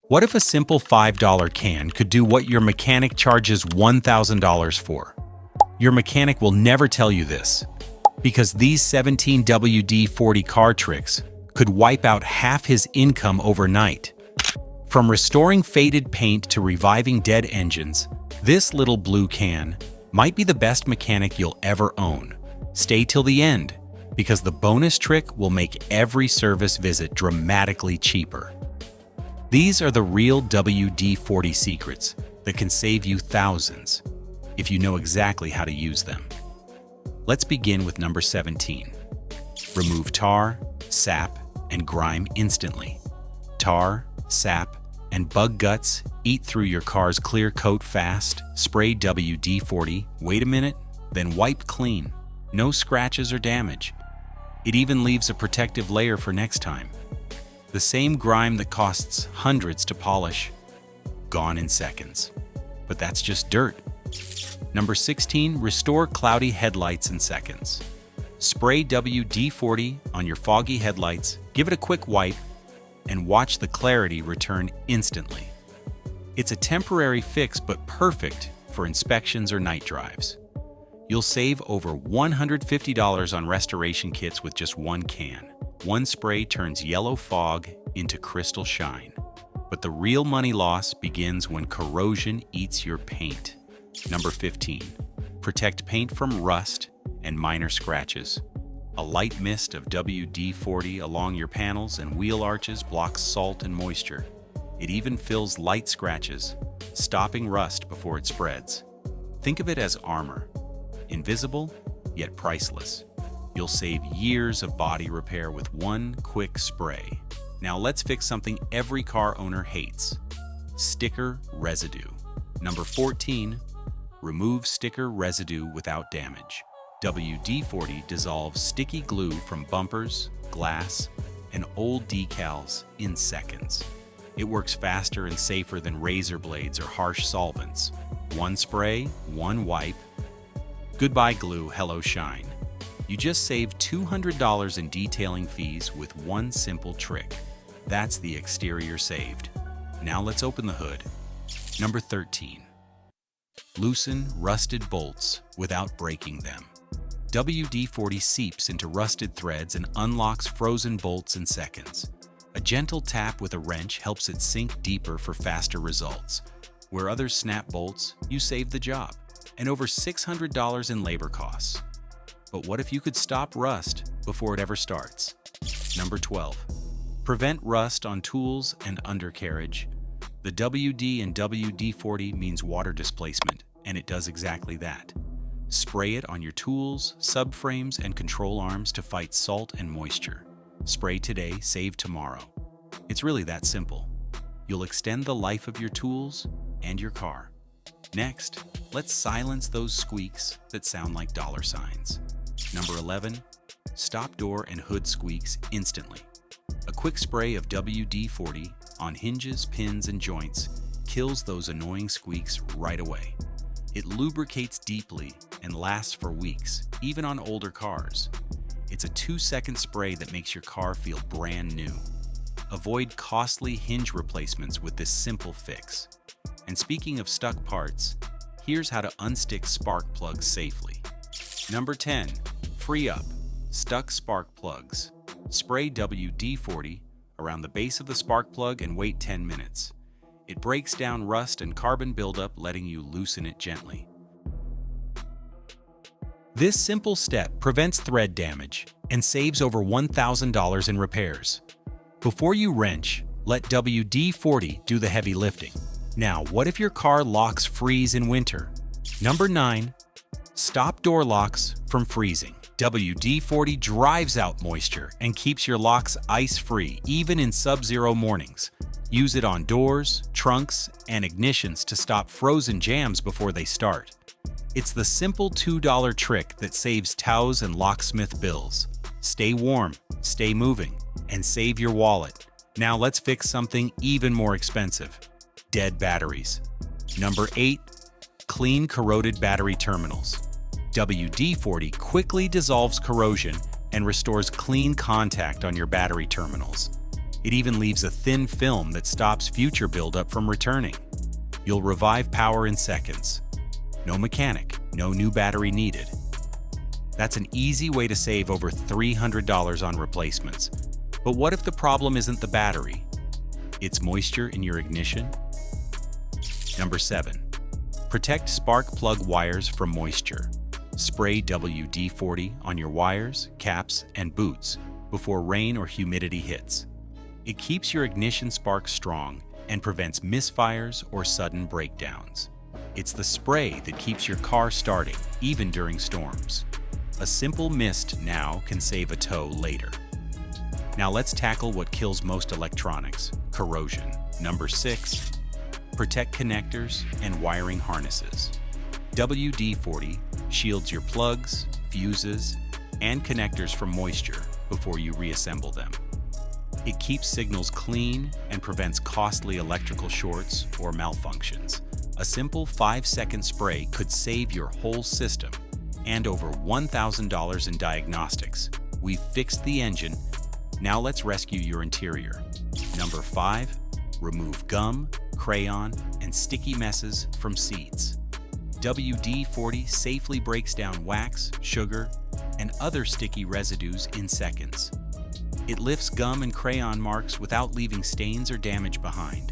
What if a simple $5 can could do what your mechanic charges $1,000 for? Your mechanic will never tell you this, because these 17 WD-40 car tricks could wipe out half his income overnight. From restoring faded paint to reviving dead engines, this little blue can might be the best mechanic you'll ever own. Stay till the end, because the bonus trick will make every service visit dramatically cheaper. These are the real WD-40 secrets that can save you thousands if you know exactly how to use them. Let's begin with number 17. Remove tar, sap, and grime instantly. Tar, sap, and bug guts eat through your car's clear coat fast. Spray WD-40, wait a minute, then wipe clean. No scratches or damage. It even leaves a protective layer for next time. The same grime that costs hundreds to polish, gone in seconds. But that's just dirt. Number 16, restore cloudy headlights in seconds. Spray WD-40 on your foggy headlights, give it a quick wipe, and watch the clarity return instantly. It's a temporary fix, but perfect for inspections or night drives. You'll save over $150 on restoration kits with just one can. One spray turns yellow fog into crystal shine. But the real money loss begins when corrosion eats your paint. Number 15. Protect paint from rust and minor scratches. A light mist of WD-40 along your panels and wheel arches blocks salt and moisture. It even fills light scratches, stopping rust before it spreads. Think of it as armor. Invisible, yet priceless. You'll save years of body repair with one quick spray. Now let's fix something every car owner hates: sticker residue. Number 14, remove sticker residue without damage. WD-40 dissolves sticky glue from bumpers, glass, and old decals in seconds. It works faster and safer than razor blades or harsh solvents. One spray, one wipe. Goodbye glue, hello shine. You just saved $200 in detailing fees with one simple trick. That's the exterior saved. Now let's open the hood. Number 13. Loosen rusted bolts without breaking them. WD-40 seeps into rusted threads and unlocks frozen bolts in seconds. A gentle tap with a wrench helps it sink deeper for faster results. Where others snap bolts, you save the job, and over $600 in labor costs. But what if you could stop rust before it ever starts? Number 12. Prevent rust on tools and undercarriage. The WD in WD-40 means water displacement, and it does exactly that. Spray it on your tools, subframes, and control arms to fight salt and moisture. Spray today, save tomorrow. It's really that simple. You'll extend the life of your tools and your car. Next, let's silence those squeaks that sound like dollar signs. Number 11, stop door and hood squeaks instantly. A quick spray of WD-40 on hinges, pins, and joints kills those annoying squeaks right away. It lubricates deeply and lasts for weeks, even on older cars. It's a 2-second spray that makes your car feel brand new. Avoid costly hinge replacements with this simple fix. And speaking of stuck parts, here's how to unstick spark plugs safely. Number 10. Free up stuck spark plugs. Spray WD-40 around the base of the spark plug and wait 10 minutes. It breaks down rust and carbon buildup, letting you loosen it gently. This simple step prevents thread damage and saves over $1,000 in repairs. Before you wrench, let WD-40 do the heavy lifting. Now, what if your car locks freeze in winter? Number 9. Stop door locks from freezing. WD-40 drives out moisture and keeps your locks ice-free, even in sub-zero mornings. Use it on doors, trunks, and ignitions to stop frozen jams before they start. It's the simple $2 trick that saves tows and locksmith bills. Stay warm, stay moving, and save your wallet. Now let's fix something even more expensive: dead batteries. Number 8. Clean corroded battery terminals. WD-40 quickly dissolves corrosion and restores clean contact on your battery terminals. It even leaves a thin film that stops future buildup from returning. You'll revive power in seconds. No mechanic, no new battery needed. That's an easy way to save over $300 on replacements. But what if the problem isn't the battery? It's moisture in your ignition? Number 7. Protect spark plug wires from moisture. Spray WD-40 on your wires, caps, and boots before rain or humidity hits. It keeps your ignition spark strong and prevents misfires or sudden breakdowns. It's the spray that keeps your car starting, even during storms. A simple mist now can save a tow later. Now let's tackle what kills most electronics: corrosion. Number 6. Protect connectors and wiring harnesses. WD-40 shields your plugs, fuses, and connectors from moisture before you reassemble them. It keeps signals clean and prevents costly electrical shorts or malfunctions. A simple 5-second spray could save your whole system and over $1,000 in diagnostics. We've fixed the engine. Now let's rescue your interior. Number 5. Remove gum, crayon, and sticky messes from seats. WD-40 safely breaks down wax, sugar, and other sticky residues in seconds. It lifts gum and crayon marks without leaving stains or damage behind.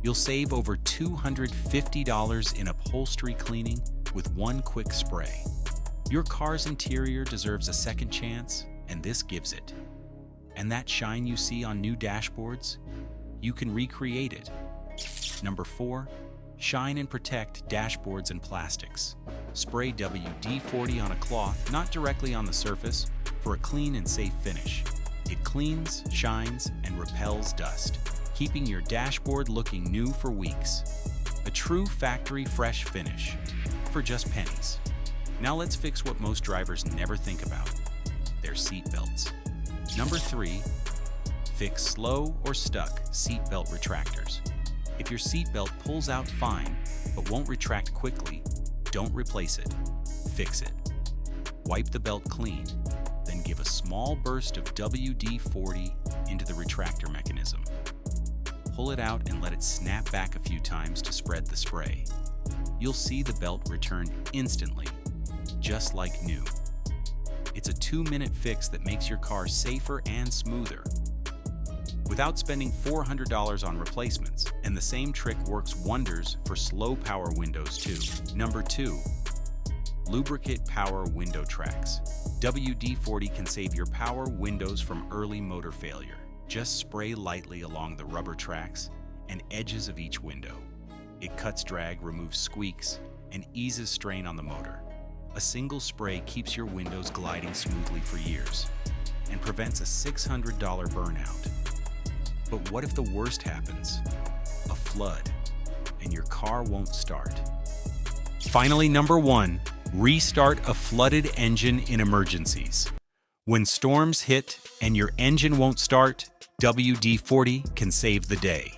You'll save over $250 in upholstery cleaning with one quick spray. Your car's interior deserves a second chance, and this gives it. And that shine you see on new dashboards? You can recreate it. Number 4. Shine and protect dashboards and plastics. Spray WD-40 on a cloth, not directly on the surface, for a clean and safe finish. It cleans, shines, and repels dust, keeping your dashboard looking new for weeks. A true factory fresh finish, for just pennies. Now let's fix what most drivers never think about: their seat belts. Number 3. Fix slow or stuck seatbelt retractors. If your seatbelt pulls out fine, but won't retract quickly, don't replace it. Fix it. Wipe the belt clean, then give a small burst of WD-40 into the retractor mechanism. Pull it out and let it snap back a few times to spread the spray. You'll see the belt return instantly, just like new. It's a 2-minute fix that makes your car safer and smoother, without spending $400 on replacements, and the same trick works wonders for slow power windows too. Number 2. Lubricate power window tracks. WD-40 can save your power windows from early motor failure. Just spray lightly along the rubber tracks and edges of each window. It cuts drag, removes squeaks, and eases strain on the motor. A single spray keeps your windows gliding smoothly for years and prevents a $600 burnout. But what if the worst happens? A flood, and your car won't start. Finally, number 1, restart a flooded engine in emergencies. When storms hit and your engine won't start, WD-40 can save the day.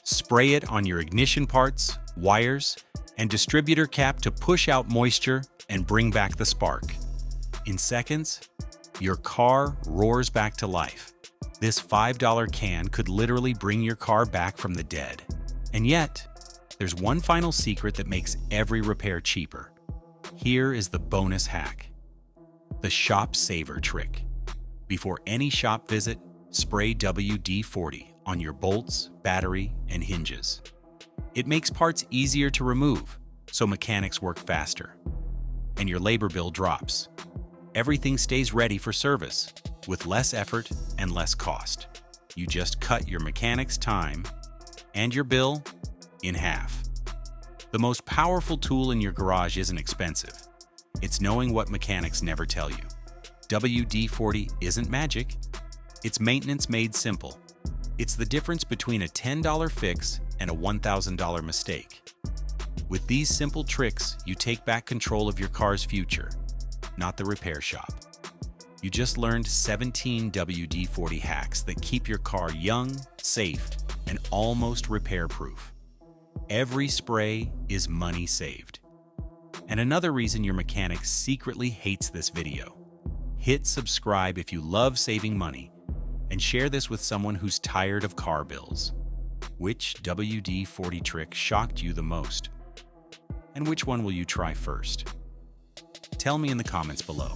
Spray it on your ignition parts, wires, and distributor cap to push out moisture and bring back the spark. In seconds, your car roars back to life. This $5 can could literally bring your car back from the dead. And yet, there's one final secret that makes every repair cheaper. Here is the bonus hack: the shop saver trick. Before any shop visit, spray WD-40 on your bolts, battery, and hinges. It makes parts easier to remove, so mechanics work faster, and your labor bill drops. Everything stays ready for service, with less effort and less cost. You just cut your mechanic's time and your bill in half. The most powerful tool in your garage isn't expensive. It's knowing what mechanics never tell you. WD-40 isn't magic. It's maintenance made simple. It's the difference between a $10 fix and a $1,000 mistake. With these simple tricks, you take back control of your car's future, not the repair shop. You just learned 17 WD-40 hacks that keep your car young, safe, and almost repair-proof. Every spray is money saved. And another reason your mechanic secretly hates this video. Hit subscribe if you love saving money, and share this with someone who's tired of car bills. Which WD-40 trick shocked you the most? And which one will you try first? Tell me in the comments below.